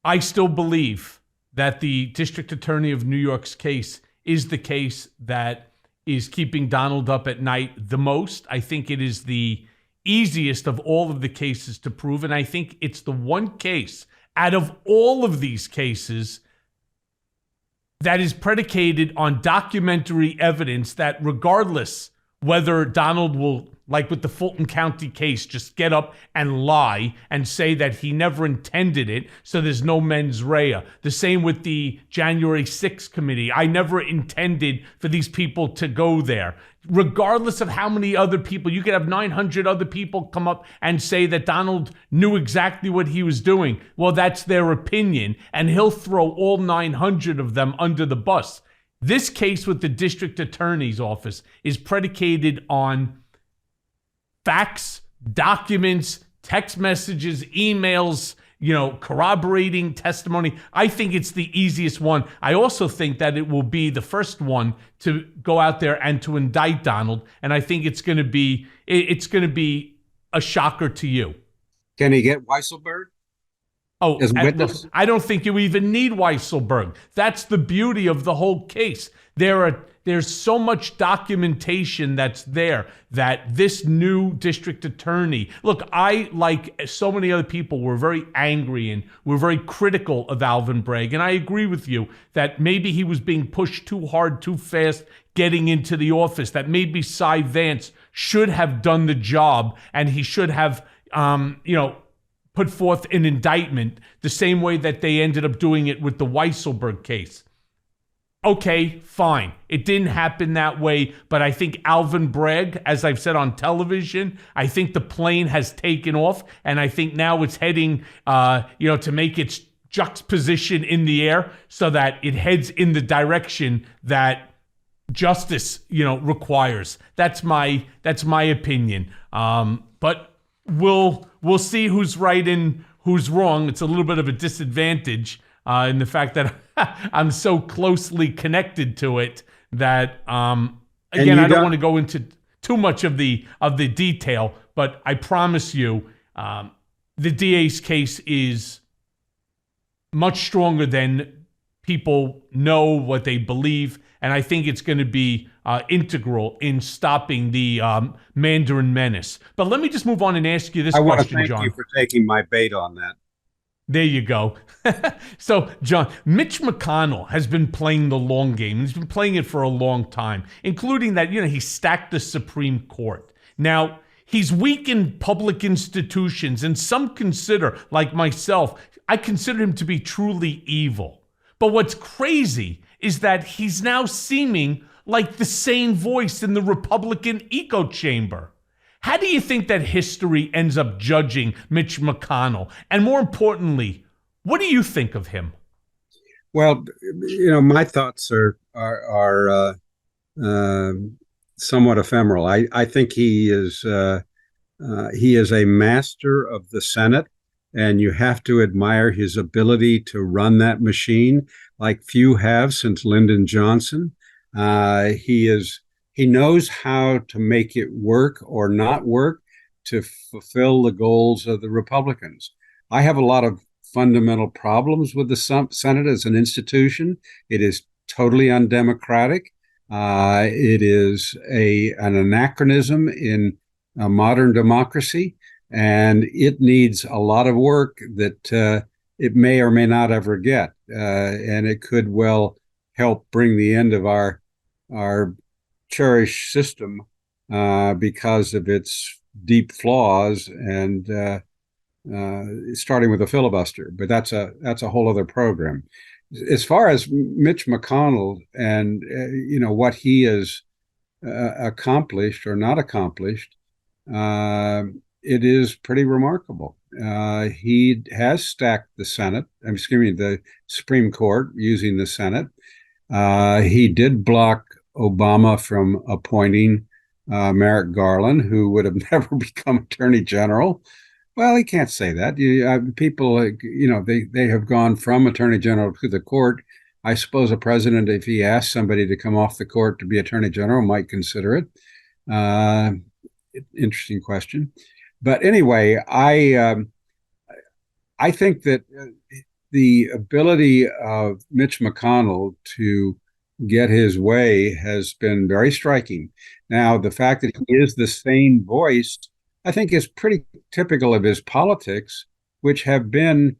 I still believe that the District Attorney of New York's case is the case that is keeping Donald up at night the most. I think it is the easiest of all of the cases to prove, and I think it's the one case out of all of these cases that is predicated on documentary evidence that, regardless whether Donald will, like with the Fulton County case, just get up and lie and say that he never intended it, so there's no mens rea. The same with the January 6th committee. I never intended for these people to go there. Regardless of how many other people, you could have 900 other people come up and say that Donald knew exactly what he was doing. Well, that's their opinion, and he'll throw all 900 of them under the bus. This case with the district attorney's office is predicated on facts, documents, text messages, emails, corroborating testimony. I think it's the easiest one. I also think that it will be the first one to go out there and to indict Donald. And I think it's going to be a shocker to you. Can he get Weisselberg? Oh, I don't think you even need Weisselberg. That's the beauty of the whole case. There's so much documentation that's there that this new district attorney, look, I, like so many other people, were very angry and were very critical of Alvin Bragg. And I agree with you that maybe he was being pushed too hard, too fast, getting into the office, that maybe Cy Vance should have done the job and he should have, put forth an indictment the same way that they ended up doing it with the Weisselberg case. Okay, fine. It didn't happen that way, but I think Alvin Bragg, as I've said on television, I think the plane has taken off, and I think now it's heading, to make its juxtaposition in the air so that it heads in the direction that justice, requires. That's my opinion. But we'll see who's right and who's wrong. It's a little bit of a disadvantage in the fact that I'm so closely connected to it that again, I don't want to go into too much of the detail, but I promise you, the DA's case is much stronger than people know what they believe, and I think it's going to be integral in stopping the Mandarin menace. But let me just move on and ask you this question, John. I want to thank you for taking my bait on that. There you go. So, John, Mitch McConnell has been playing the long game. He's been playing it for a long time, including that, he stacked the Supreme Court. Now, he's weakened public institutions, and some consider, like myself, I consider him to be truly evil. But what's crazy is that he's now seeming like the sane voice in the Republican echo chamber. How do you think that history ends up judging Mitch McConnell? And more importantly, what do you think of him? Well, my thoughts are somewhat ephemeral. I think he is a master of the Senate, and you have to admire his ability to run that machine like few have since Lyndon Johnson. He knows how to make it work or not work to fulfill the goals of the Republicans. I have a lot of fundamental problems with the Senate as an institution. It is totally undemocratic. It is an anachronism in a modern democracy, and it needs a lot of work that it may or may not ever get. And it could well help bring the end of our cherished system because of its deep flaws, and starting with a filibuster. But that's a whole other program. As far as Mitch McConnell and what he has accomplished or not accomplished, it is pretty remarkable. He has stacked the the Supreme Court using the Senate. He did block Obama from appointing Merrick Garland, who would have never become Attorney General. Well, he can't say that. People, they have gone from Attorney General to the court. I suppose a president, if he asked somebody to come off the court to be Attorney General, might consider it. Interesting question. But anyway, I think that the ability of Mitch McConnell to get his way has been very striking. Now, the fact that he is the sane voice, I think, is pretty typical of his politics, which have been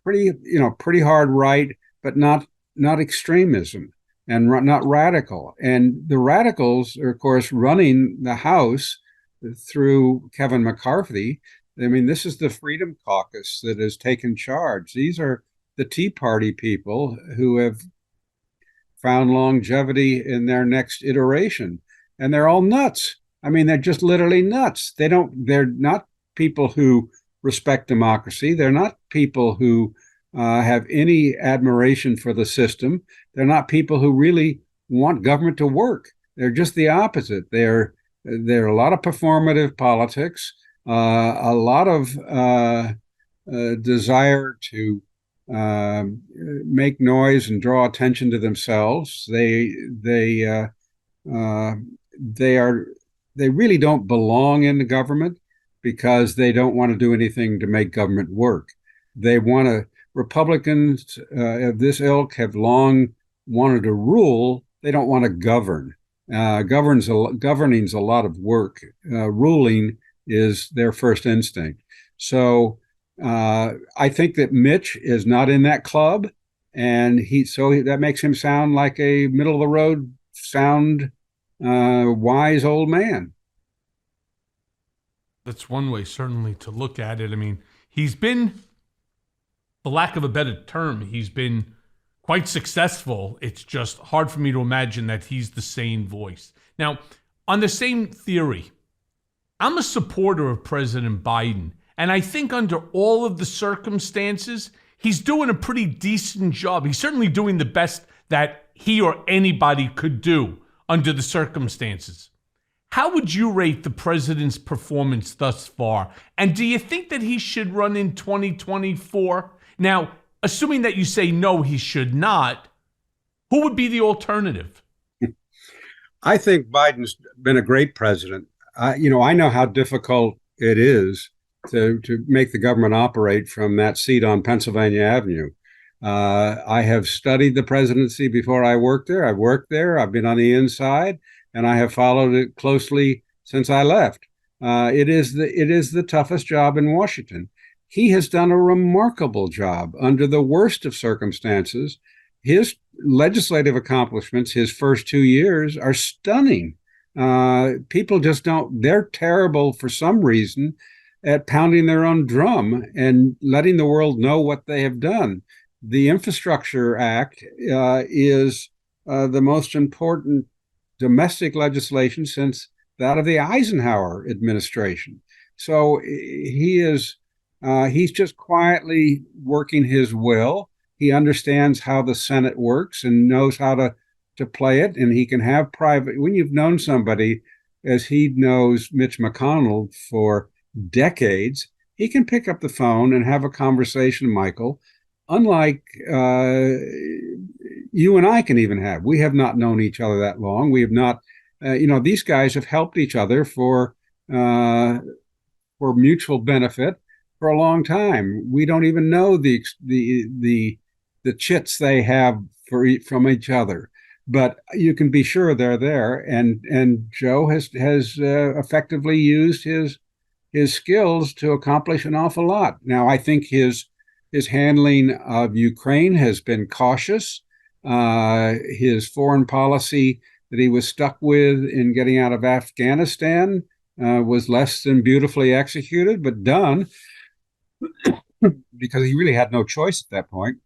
pretty hard right, but not extremism and not radical. And the radicals are, of course, running the House through Kevin McCarthy. I mean, this is the Freedom Caucus that has taken charge. These are the Tea Party people who have found longevity in their next iteration. And they're all nuts. I mean, they're just literally nuts. They're not people who respect democracy. They're not people who have any admiration for the system. They're not people who really want government to work. They're just the opposite. They're a lot of performative politics, a lot of desire to make noise and draw attention to themselves. They really don't belong in the government because they don't want to do anything to make government work. Republicans of this ilk have long wanted to rule. They don't want to govern. Governing's a lot of work. Ruling is their first instinct. So I think that Mitch is not in that club, and that makes him sound like a middle of the road, sound, wise old man. That's one way, certainly, to look at it. I mean, he's been, for lack of a better term, he's been quite successful. It's just hard for me to imagine that he's the sane voice. Now, on the same theory, I'm a supporter of President Biden, and I think under all of the circumstances, he's doing a pretty decent job. He's certainly doing the best that he or anybody could do under the circumstances. How would you rate the president's performance thus far? And do you think that he should run in 2024? Now, assuming that you say no, he should not, who would be the alternative? I think Biden's been a great president. I know how difficult it is to make the government operate from that seat on Pennsylvania Avenue. I have studied the presidency before I worked there. I've worked there. I've been on the inside, and I have followed it closely since I left. It is the toughest job in Washington. He has done a remarkable job under the worst of circumstances. His legislative accomplishments, his first 2 years, are stunning. People just don't, they're terrible for some reason at pounding their own drum and letting the world know what they have done. The Infrastructure Act is the most important domestic legislation since that of the Eisenhower administration. So he's just quietly working his will. He understands how the Senate works and knows how to play it, and he can have private. When you've known somebody as he knows Mitch McConnell for decades, he can pick up the phone and have a conversation, Michael, unlike you and I can even have. We have not known each other that long. We have not, these guys have helped each other for mutual benefit for a long time. We don't even know the chits they have from each other, but you can be sure they're there. And Joe has effectively used his skills to accomplish an awful lot. Now, I think his handling of Ukraine has been cautious. His foreign policy that he was stuck with in getting out of Afghanistan was less than beautifully executed, but done because he really had no choice at that point.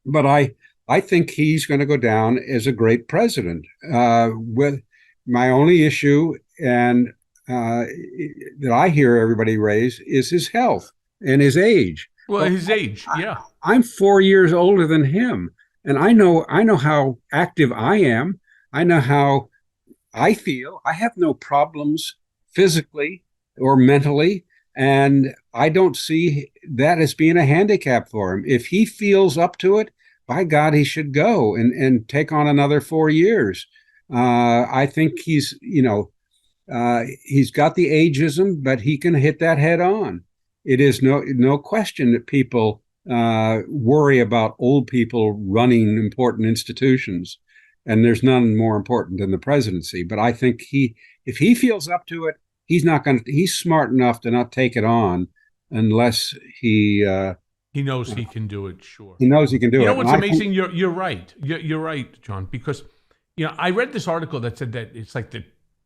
But I think he's going to go down as a great president. With my only issue, and that I hear everybody raise, is his health and his age. Well, his age, yeah. I'm 4 years older than him, and I know how active I am. I know how I feel. I have no problems physically or mentally, and I don't see that as being a handicap for him. If he feels up to it, by God, he should go and take on another 4 years. I think he's got the ageism, but he can hit that head on. It is no question that people worry about old people running important institutions, and there's none more important than the presidency. But I think if he feels up to it, he's smart enough to not take it on unless he knows he can do it. Sure, he knows he can do it. You know what's amazing? You're right. You're right, John. Because I read this article that said that it's like the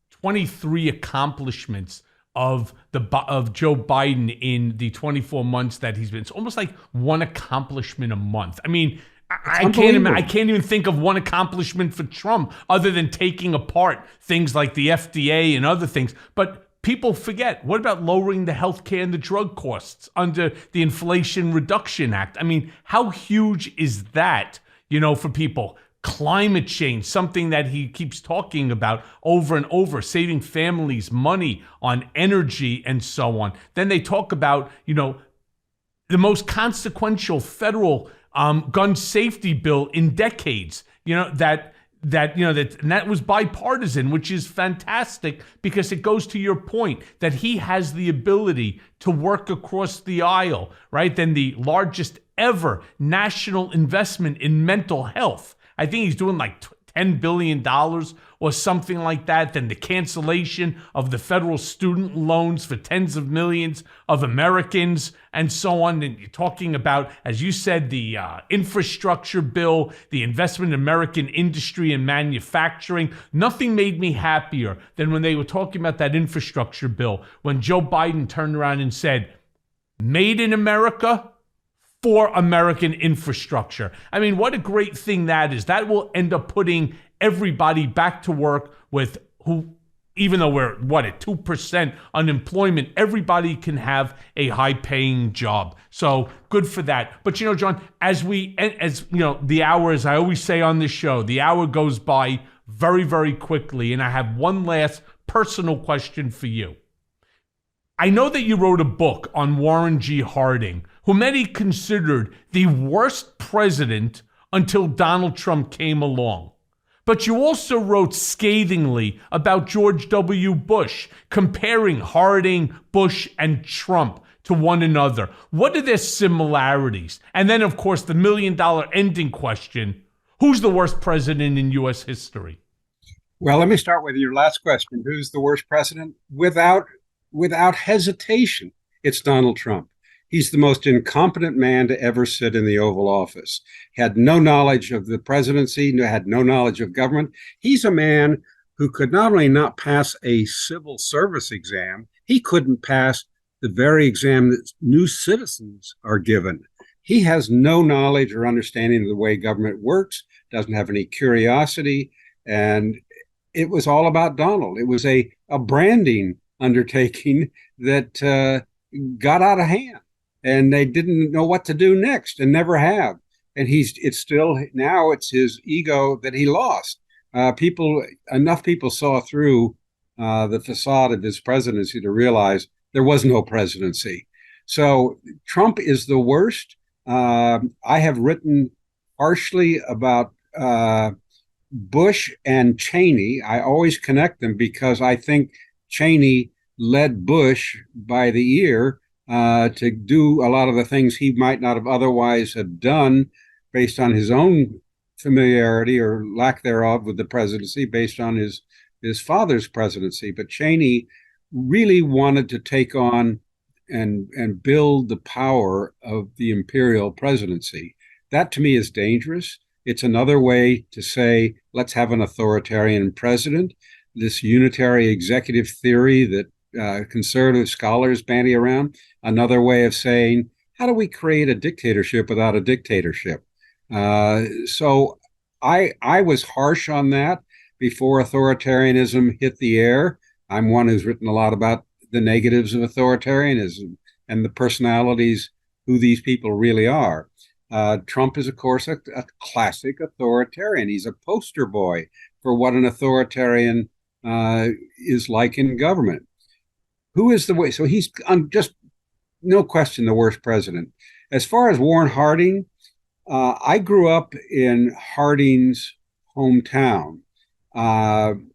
23 accomplishments of Joe Biden in the 24 months that he's been. It's almost like one accomplishment a month. I mean, I can't even think of one accomplishment for Trump other than taking apart things like the FDA and other things. But people forget, what about lowering the healthcare and the drug costs under the Inflation Reduction Act? I mean, how huge is that, for people? Climate change, something that he keeps talking about over and over, saving families money on energy and so on. Then they talk about, the most consequential federal gun safety bill in decades, that was bipartisan, which is fantastic because it goes to your point that he has the ability to work across the aisle, right? Then the largest ever national investment in mental health. I think he's doing like $10 billion or something like that. Then the cancellation of the federal student loans for tens of millions of Americans and so on. And you're talking about, as you said, the infrastructure bill, the investment in American industry and manufacturing. Nothing made me happier than when they were talking about that infrastructure bill, when Joe Biden turned around and said, "Made in America for American infrastructure. I mean, what a great thing that is. That will end up putting everybody back to work with who, even though we're, at 2% unemployment, everybody can have a high-paying job. So good for that. But, John, as the hour, as I always say on this show, the hour goes by very, very quickly. And I have one last personal question for you. I know that you wrote a book on Warren G. Harding, who many considered the worst president until Donald Trump came along. But you also wrote scathingly about George W. Bush, comparing Harding, Bush, and Trump to one another. What are their similarities? And then, of course, the million-dollar ending question, who's the worst president in U.S. history? Well, let me start with your last question. Who's the worst president? Without hesitation, it's Donald Trump. He's the most incompetent man to ever sit in the Oval Office. Had no knowledge of the presidency, had no knowledge of government. He's a man who could not only not pass a civil service exam, he couldn't pass the very exam that new citizens are given. He has no knowledge or understanding of the way government works, doesn't have any curiosity, and it was all about Donald. It was a branding undertaking that got out of hand, and they didn't know what to do next and never have. And now it's his ego that he lost. Enough people saw through the facade of his presidency to realize there was no presidency. So Trump is the worst. I have written harshly about Bush and Cheney. I always connect them because I think Cheney led Bush by the ear to do a lot of the things he might not have otherwise have done based on his own familiarity or lack thereof with the presidency, based on his father's presidency. But Cheney really wanted to take on and build the power of the imperial presidency. That to me is dangerous. It's another way to say, let's have an authoritarian president. This unitary executive theory that conservative scholars bandy around, another way of saying, how do we create a dictatorship without a dictatorship? So I was harsh on that before authoritarianism hit the air. I'm one who's written a lot about the negatives of authoritarianism and the personalities, who these people really are. Trump is, of course, a classic authoritarian. He's a poster boy for what an authoritarian is like in government. Who is the way? So he's just no question the worst president. As far as Warren Harding, I grew up in Harding's hometown, and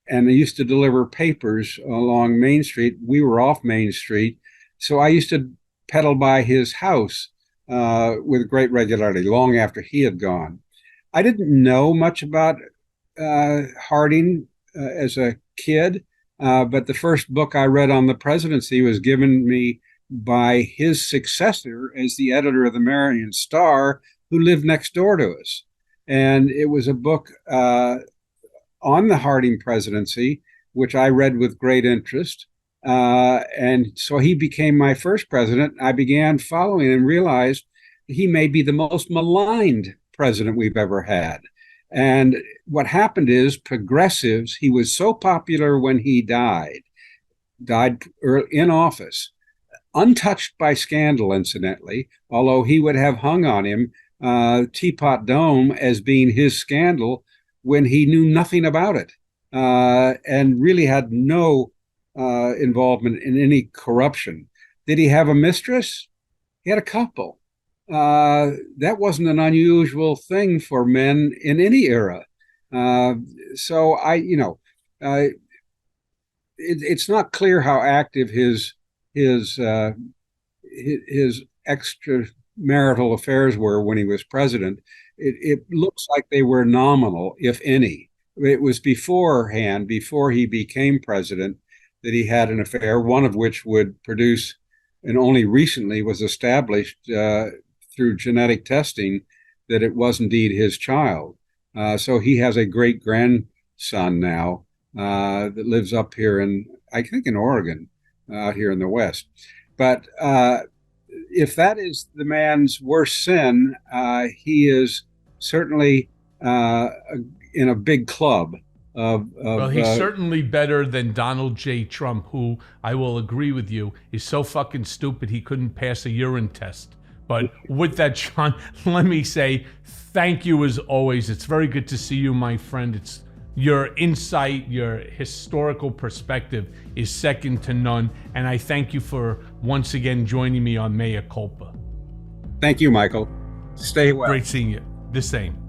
I used to deliver papers along Main Street. We were off Main Street, so I used to pedal by his house with great regularity long after he had gone. I didn't know much about Harding as a kid, but the first book I read on the presidency was given me by his successor as the editor of the Marion Star, who lived next door to us. And it was a book on the Harding presidency, which I read with great interest. And so he became my first president. I began following and realized he may be the most maligned president we've ever had. And what happened is progressives, he was so popular when he died in office, untouched by scandal, incidentally, although he would have hung on him Teapot Dome as being his scandal when he knew nothing about it and really had no involvement in any corruption. Did he have a mistress? He had a couple. That wasn't an unusual thing for men in any era. So it's not clear how active his extramarital affairs were when he was president. It looks like they were nominal, if any. It was beforehand, before he became president, that he had an affair, one of which would produce, and only recently was established through genetic testing, that it was indeed his child. So he has a great grandson now that lives up here I think in Oregon, out here in the West. But if that is the man's worst sin, he is certainly in a big club. Well, he's certainly better than Donald J. Trump, who, I will agree with you, is so fucking stupid he couldn't pass a urine test. But with that, John, let me say thank you as always. It's very good to see you, my friend. It's your insight, your historical perspective is second to none. And I thank you for once again joining me on Mea Culpa. Thank you, Michael. Stay well. Great seeing you. The same.